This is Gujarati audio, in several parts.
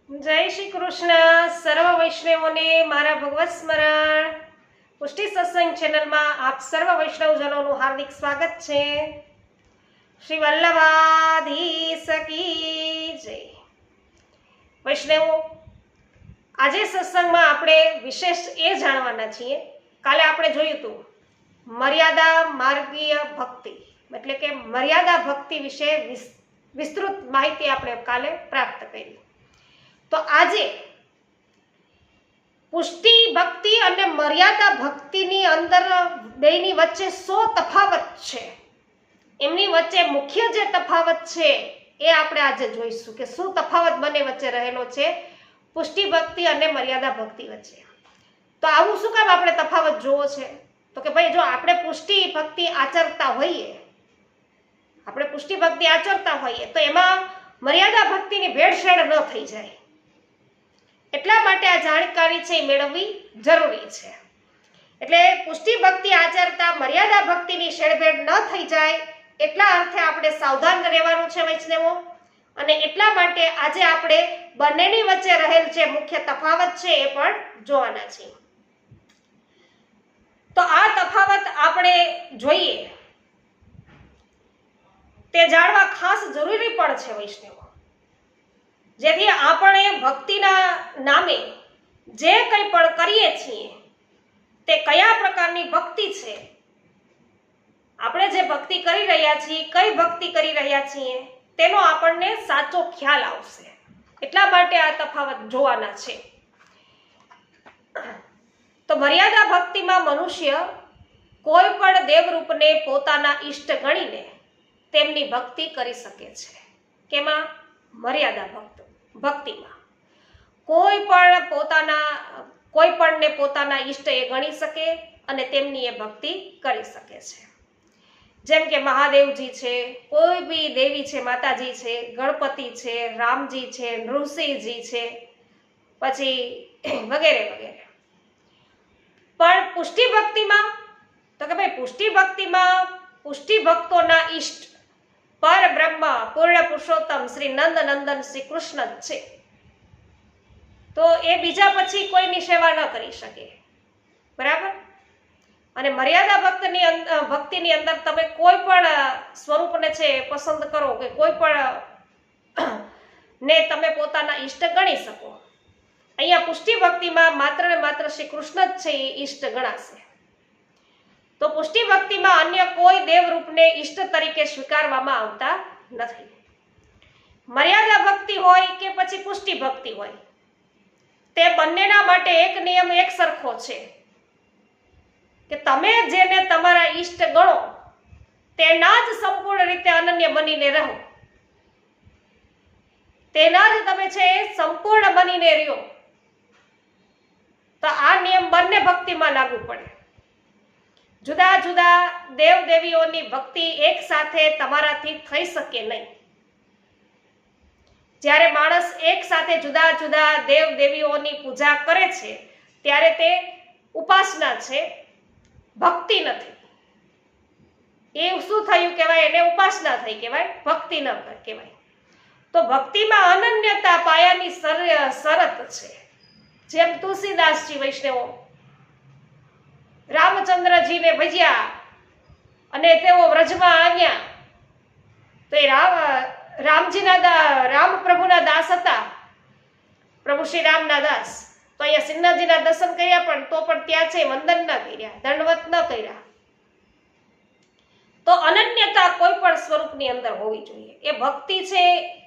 જય શ્રી કૃષ્ણ. સર્વ વૈષ્ણવોને મારા ભગવત સ્મરણ પુષ્ટિ સત્સંગ ચેનલમાં આપ સર્વ વૈષ્ણવજનોનું હાર્દિક સ્વાગત છે. શ્રી વલ્લભાધીશ કી જય. વૈષ્ણવો, આજે સત્સંગમાં આપણે વિશેષ એ જાણવાના છીએ. કાલે આપણે જોયું હતું મર્યાદા માર્ગીય ભક્તિ, એટલે કે મર્યાદા ભક્તિ વિશે વિસ્તૃત માહિતી આપણે કાલે પ્રાપ્ત કરી. તો આજે પુષ્ટિ ભક્તિ અને મર્યાદા ભક્તિની અંદર બેની વચ્ચે શું તફાવત છે, એમની વચ્ચે મુખ્ય જે તફાવત છે એ આપણે આજે જોઈશું કે શું તફાવત બંને વચ્ચે રહેલો છે, પુષ્ટિ ભક્તિ અને મર્યાદા ભક્તિ વચ્ચે. તો આવું શું કામ આપણે તફાવત જોવો છે? તો કે ભાઈ, જો આપણે પુષ્ટિ ભક્તિ આચરતા હોઈએ તો એમાં મર્યાદા ભક્તિની ભેળસેળ ન થઈ જાય, એટલા માટે આ જાણકારી છે એ મેળવવી જરૂરી છે. એટલે પુષ્ટિ ભક્તિ આચરતા મર્યાદા ભક્તિની શેરભેળ ન થઈ જાય એટલા અર્થે આપણે સાવધાન રહેવાનું છે વૈષ્ણવો. અને એટલા માટે આજે આપણે બંનેની વચ્ચે રહેલ જે મુખ્ય તફાવત છે એ પણ જોવાના છે. તો આ તફાવત આપણે જોઈએ તે જાણવા ખાસ જરૂરી પણ છે વૈષ્ણવો, જેથી આપણે ભક્તિના નામે જે કંઈ પણ કરીએ છીએ તે કયા પ્રકારની ભક્તિ છે, આપણે જે ભક્તિ કરી રહ્યા છીએ કઈ ભક્તિ કરી રહ્યા છીએ તેનો આપણને સાચો ખ્યાલ આવશે. એટલા માટે આ તફાવત જોવાના છે. તો મર્યાદા ભક્તિમાં મનુષ્ય કોઈ પણ દેવરૂપને પોતાના ઈષ્ટ ગણીને તેમની ભક્તિ કરી શકે છે. કેમાં? મર્યાદા ભક્તિમાં કોઈ પણને પોતાના ઈષ્ટ એ ગણી શકે અને તેમની એ ભક્તિ કરી શકે છે. જેમ કે મહાદેવજી છે, કોઈ બી દેવી છે, માતાજી છે, ગણપતિ છે, રામજી છે, નૃસિંહજી છે, પછી વગેરે વગેરે. પણ પુષ્ટિ ભક્તિમાં તો કે ભાઈ, પુષ્ટિ ભક્તિમાં પુષ્ટિ ભક્તોના ઈષ્ટ પરબ્રહ્મ પૂર્ણ પુરુષોત્તમ શ્રી નંદ નંદન શ્રી કૃષ્ણ જ છે. તો એ બીજા પછી કોઈની સેવા ન કરી શકે, બરાબર? અને મર્યાદા ભક્તિની અંદર તમે કોઈ પણ સ્વરૂપને છે પસંદ કરો કે કોઈ પણ ને તમે પોતાના ઈષ્ટ ગણી શકો. અહીંયા પુષ્ટિ ભક્તિમાં માત્ર ને માત્ર શ્રી કૃષ્ણ જ છે એ ઈષ્ટ ગણાશે. તો પુષ્ટિ ભક્તિમાં અન્ય કોઈ દેવરૂપને ઈષ્ટ તરીકે સ્વીકારવામાં આવતા નથી. મર્યાદા ભક્તિ હોય કે પછી પુષ્ટિ ભક્તિ હોય, તે બંનેના માટે એક નિયમ એક સરખો છે કે તમે જેને તમારા ઈષ્ટ ગણો તેના જ સંપૂર્ણ રીતે અનન્ય બનીને રહો, તેના જ તમે છે સંપૂર્ણ બનીને રહ્યો. તો આ નિયમ બંને ભક્તિમાં લાગુ પડે. જુદા જુદા દેવ દેવીઓની ભક્તિ એક સાથે તમારાથી થઈ શકે નહીં. જ્યારે માણસ એક સાથે જુદા જુદા દેવ દેવીઓની પૂજા કરે છે ત્યારે તે ઉપાસના છે, ભક્તિ નથી. એ શું થયું કહેવાય? એને ઉપાસના થઈ કહેવાય, ભક્તિ ન કહેવાય. તો ભક્તિમાં અનન્યતા પાયાની શરત છે. જેમ તુલસીદાસજી વૈષ્ણવો રામચંદ્રજીને ભજ્યા અને તેઓ વ્રજમાં આવ્યા, તો એ રામ પ્રભુના દાસ હતા, પ્રભુ શ્રી રામના દાસ. તો અહીંયા સિન્હાજીના દર્શન કર્યા પણ તો પણ ત્યાં છે વંદન ન કર્યા, દંડવત ન કર્યા. તો અનન્યતા કોઈ પણ સ્વરૂપની અંદર હોવી જોઈએ. એ ભક્તિ છે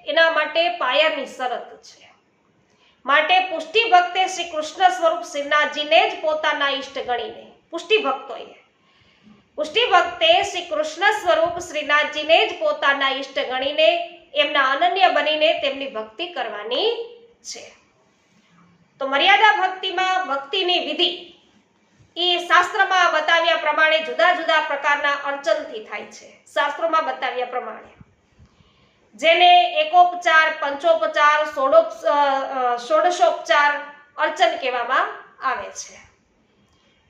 એના માટે પાયાની શરત છે. માટે પુષ્ટિ ભક્તે શ્રી કૃષ્ણ સ્વરૂપ શ્રીનાથજીને જ પોતાના ઈષ્ટ ગણીને, પુષ્ટિ ભક્તે શ્રી કૃષ્ણ સ્વરૂપ શ્રીનાથજીને જ પોતાના ઈષ્ટ ગણીને એમના અનન્ય બનીને તેમની ભક્તિ કરવાની છે. તો મર્યાદા ભક્તિમાં ભક્તિની વિધિ એ શાસ્ત્રમાં બતાવ્યા પ્રમાણે જુદા જુદા પ્રકારના અર્ચનથી થાય છે. શાસ્ત્રોમાં બતાવ્યા પ્રમાણે જેને એકોપચાર, પંચોપચાર, ષોડશોપચાર અર્ચન કહેવામાં આવે છે.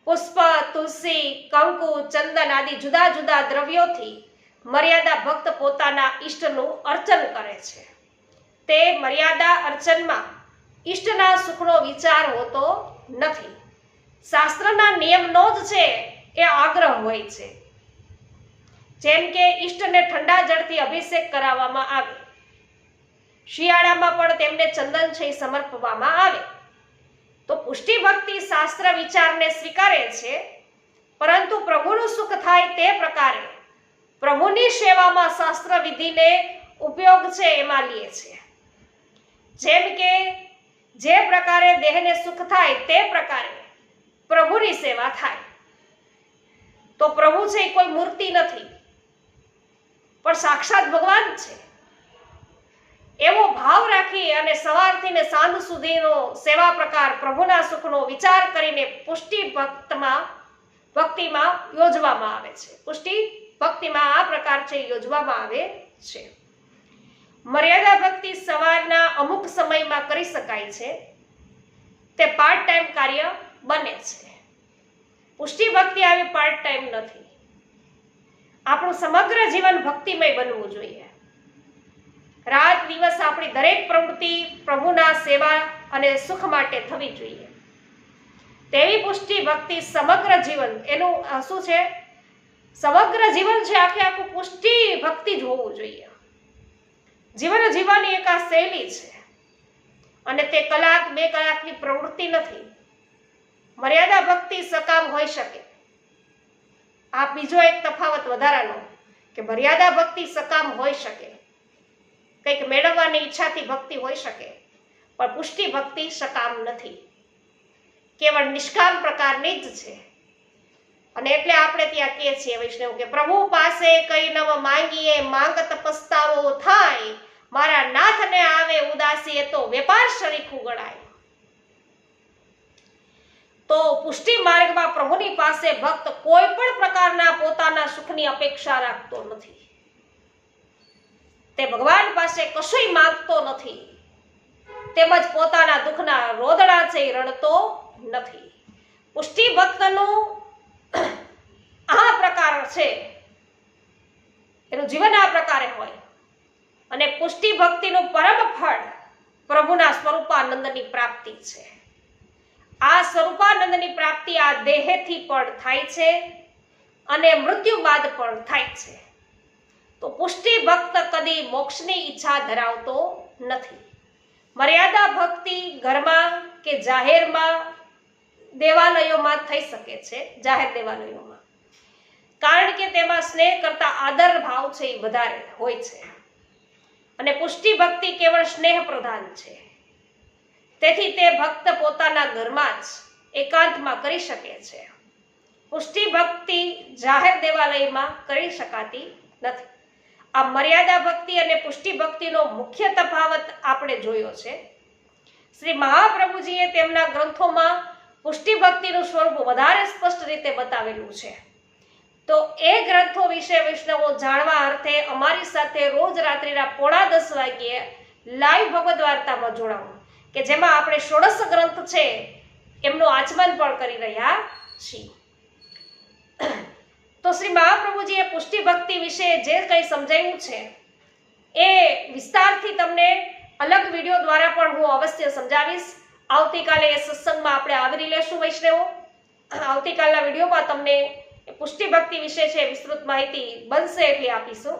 પુષ્પ, તુલસી, કંકુ, ચંદન આદિ જુદા જુદા દ્રવ્યોથી મર્યાદા ભક્ત પોતાના ઈષ્ટનું અર્ચન કરે છે. તે મર્યાદા અર્ચનમાં ઈષ્ટના સુખનો વિચાર હોતો નથી. શાસ્ત્રના નિયમનો જ છે એ આગ્રહ હોય છે. જેમ કે ઈષ્ટને ઠંડા જળથી અભિષેક કરાવવામાં આવે, શિયાળામાં પણ તેમને ચંદન છે સમર્પવામાં આવે. તો પુષ્ટિ ભક્તિ શાસ્ત્ર વિચારને સ્વીકારે છે, પરંતુ પ્રભુનું સુખ થાય તે પ્રકારે પ્રભુની સેવામાં શાસ્ત્ર વિધિને ઉપયોગ છે એમાં લે છે. જેમ કે જે પ્રકારે દેહને સુખ થાય તે પ્રકારે પ્રભુની સેવા થાય. તો પ્રભુ છે એ કોઈ મૂર્તિ નથી, પણ સાક્ષાત ભગવાન છે. એવો ભાવ રાખી અને સવારથી ને સાંજ સુધીનો સેવા પ્રકાર પ્રભુના સુખનો વિચાર કરીને પુષ્ટિ ભક્તિમાં યોજવામાં આવે છે. પુષ્ટિ ભક્તિમાં આ પ્રકાર છે યોજવામાં આવે છે. મર્યાદા ભક્તિ સવારના અમુક સમયમાં કરી શકાય છે, તે પાર્ટ ટાઈમ કાર્ય બને છે. પુષ્ટિ ભક્તિ આવી પાર્ટ ટાઈમ નથી. આપણું સમગ્ર જીવન ભક્તિમય બનવું જોઈએ. રાત દિવસ આપણી દરેક પ્રવૃત્તિ પ્રભુના સેવા અને સુખ માટે થવી જોઈએ. તેવી પુષ્ટિ ભક્તિ સમગ્ર જીવન એનું શું છે, સમગ્ર જીવન છે આખે આખું પુષ્ટિ ભક્તિ જ હોવું જોઈએ. જીવન જીવવાની એક આ શૈલી છે, અને તે કલાક 2 કલાકની પ્રવૃત્તિ નથી. મર્યાદા ભક્તિ સકામ હોઈ શકે. આ બીજો એક તફાવત વધારાનો, કે મર્યાદા ભક્તિ સકામ હોઈ શકે, કંઈક મેળવવાની ઈચ્છાથી ભક્તિ હોઈ શકે, પણ પુષ્ટિ ભક્તિ સકામ નથી, કેવળ નિષ્કામ પ્રકારની જ છે. અને એટલે આપણે ત્યાં કહીએ છીએ વૈષ્ણવ કે પ્રભુ પાસે કઈ નવ માંગીએ, માંગત પસ્તાવો થાય, મારા નાથને આવે ઉદાસી, એ તો વેપાર શરીખું ગણાય. તો પુષ્ટિ માર્ગમાં પ્રભુની પાસે ભક્ત કોઈ પણ પ્રકારના પોતાના સુખની અપેક્ષા રાખતો નથી. તે ભગવાન પાસે કશુંય માંગતો નથી, તેમજ પોતાના દુઃખના રોદડા છે રડતો નથી. પુષ્ટિ ભક્તનું આ પ્રકાર છે, એનું જીવન આ પ્રકારે હોય. અને પુષ્ટિ ભક્તિનું પરમ ફળ પ્રભુના સ્વરૂપાનંદની પ્રાપ્તિ છે. આ સ્વરૂપાનંદની પ્રાપ્તિ આ દેહથી પણ થાય છે અને મૃત્યુ બાદ પણ થાય છે. તો પુષ્ટિ ભક્ત કદી મોક્ષની ઈચ્છા ધરાવતો નથી. મર્યાદા ભક્તિ ઘરમાં કે જાહેરમાં દેવાલયોમાં થઈ શકે છે, જાહેર દેવાલયોમાં, કારણ કે તેમાં સ્નેહ કરતા આદર ભાવ છે એ વધારે હોય છે. અને પુષ્ટિ ભક્તિ કેવળ સ્નેહ પ્રધાન છે, તેથી તે ભક્ત પોતાના ઘરમાં જ એકાંતમાં કરી શકે છે. પુષ્ટિ ભક્તિ જાહેર દેવાલયમાં કરી શકાતી નથી. આ મર્યાદા ભક્તિ અને પુષ્ટિ ભક્તિનો મુખ્ય તફાવત આપણે જોયો છે. શ્રી મહાપ્રભુજીએ તેમના ગ્રંથોમાં પુષ્ટિ ભક્તિનું સ્વરૂપ વધારે સ્પષ્ટ રીતે બતાવેલું છે. તો એ ગ્રંથો વિશે વૈષ્ણવો જાણવા અર્થે અમારી સાથે રોજ રાત્રિના 9:30 વાગ્યે લાઈવ ભગવદ વાર્તામાં જોડાવો, કે જેમાં આપણે 16 ગ્રંથ છે એમનું આચમન પણ કરી રહ્યા છીએ. તો શ્રી મહાપ્રભુજીએ પુષ્ટિ ભક્તિ વિશે જે કંઈ સમજાવ્યું છે એ વિસ્તારથી તમને અલગ વિડીયો દ્વારા પણ હું અવશ્ય સમજાવીશ. આવતીકાલે એ સત્સંગમાં આપણે આવરી લેશું વૈષ્ણવો. આવતીકાલના વિડીયોમાં તમને પુષ્ટિ ભક્તિ વિશે છે વિસ્તૃત માહિતી બનશે એટલી આપીશું.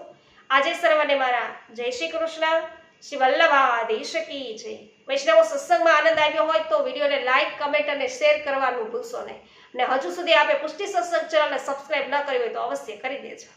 આજે સર્વને મારા જય શ્રી કૃષ્ણ. શ્રી વલ્લભાધીશ કી જય. વૈષ્ણવો, સત્સંગમાં આનંદ આવ્યો હોય તો વિડીયોને લાઈક, કમેન્ટ અને શેર કરવાનું ભૂલશો નહીં. અને હજુ સુધી આપણે પુષ્ટિ સત્સંગ ચેનલને સબસ્ક્રાઇબ ન કરી હોય તો અવશ્ય કરી દેજો.